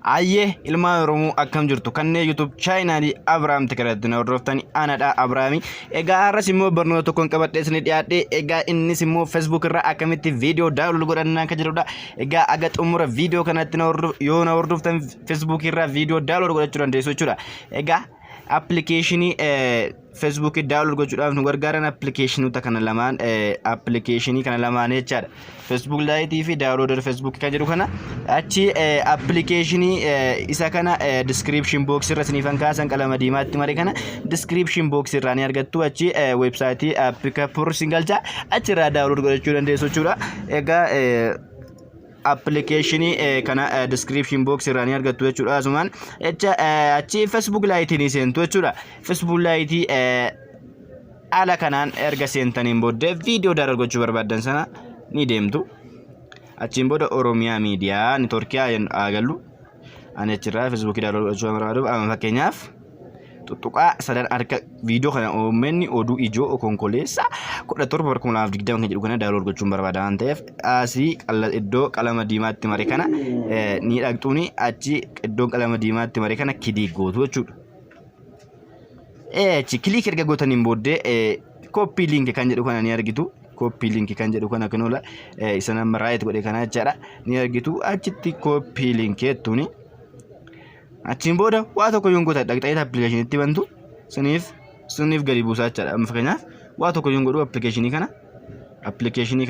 Aye ilma Oromoo akkam jirtu kanneen YouTube channel Abrahaam Tikiradina hordoftani anadha Abrahaami egaa har'as immoo barnoota tokkoon qabadhee isin dhiyaadhe egaa innis immoo Facebook irraa akkamitti video download godhannaa kan jedhudha egaa aga xumura video kanatti yoo na hordoftan Facebook irraa video download godhachuu dandeessu jechuudha egaa application Facebook download gochuudhaaf nu gargaaran application kana lamaan application kana lamaan jechaadha Facebook Lite fi downloader Facebook kan jedhu kana achi application isa kana description box irra sinifan kaasan qalama diimaatti mare kana description box irraa ni argattu achi website applicapur singalcha achi irraa download godhachuu dandeessu jechuudha egaa application kana description box irraa ni argattu jechuudha asumaan achi Facebook Lite ni seentu jechuudha Facebook Lite ala kanaan erga seentaniin booda video download gochuu barbaadan sana ni deemtu achiin booda Oromiyaa Media Network agallu ani achirraa Facebook download gochuu barbaadu amma fakkeenyaaf tuttuqaa sadan arka video kana oommenni oduu ijoo konkoleessa 17 kan jedhu kana download gochuun barbaada waan ta'eef asii iddoo qalama diimaatti mare kana ni dhaqxuuni achi iddoo qalama diimaatti mare kana kidii gootu jechuudha achi click erga gootaniin booddee copy link kan jedhu kana ni argitu copy link kan jedhu kana kanola isa nama right godhe kana jechaadha ni argitu achitti copy link jettuuni achiin booda waa tokko yoon goota dhaqxaayita application itti bantu suniif gadi buusaa jechaadha amma fakkeenyaaf waa tokko yoon godhu application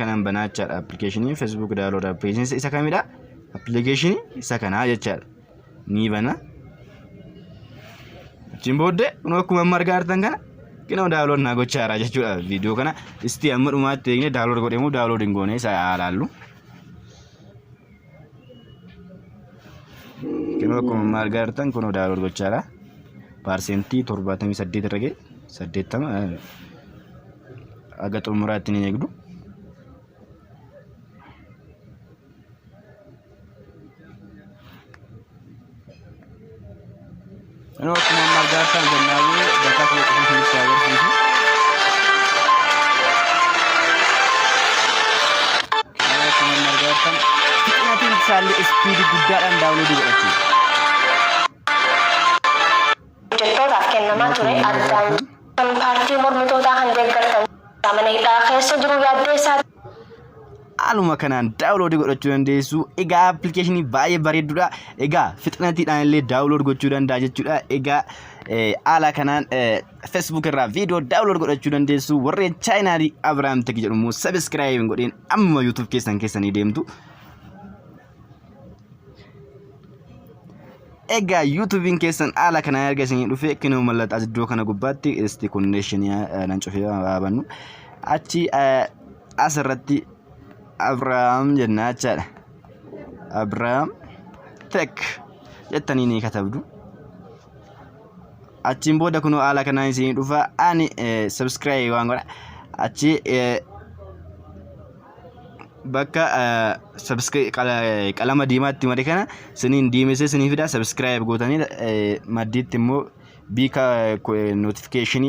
kanaan banaa jechaadha application Facebook download application isa kamidha application isa kana jechaadha ni bana achiin booda kun akkuma margaa artan kana kina download na gochaara jechuudha video kana isti amma dhumaatti eegne download godhemu downloading goone isa alaallu kino akkuma margaa artan kun download gochaara percentii 78 irra ga'e 80 aga xumuraatti ni eegdu kino akkuma margaa artan jennaalee bakka tokko keessatti agarsiisu kino akkuma margaa artan fixnaatiin saalli speed guddaadhaan download godhachuu nama ture addaan kan paartii mormitootaa kan deeggartan mana hidhaa keessa jiru yaaddeessaa aluma kanaan download godhachuu dandeessu egaa application baay'ee bareedduudha egaa fixnatiidhaan illee download gochuu danda'a jechuudha egaa ala kanaan Facebook irraa video download godhachuu dandeessu warreen channel Abrahaam Tech jedhamu subscribe godhin amma YouTube keessanii deemtu egaa YouTube keessan ala kana argasanii dhufe kinoo mallattoo iddoo kana gubbaatti isti connection nan cufee baabannu achi asirratti Abrahaam jennaa jechaadha Abrahaam Tech jettanii ni katabdu achiin booda kunoo ala kana isin dhufa ani subscribe waan godha achi bakka subscribe qalama diimaatti mare kana siniin diimese sinii fida subscribe gootanii maddiitti immoo bika notification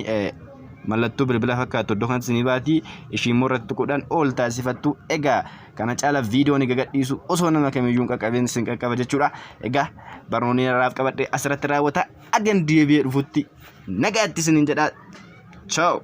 mallattoo bilbila fakkaatu iddoo kanatti sinii baati ishii immoo irratti godhan ol taasifattu egaa kana caala viidiyoon gadhiisu osoo nama kamiyyuu qaqqabeen sin qaqqaba jechuudha egaa barnoonni irraaf qabadhe asirratti raawwata agan deebi'ee dhufutti nagaatti siniin jedha ciao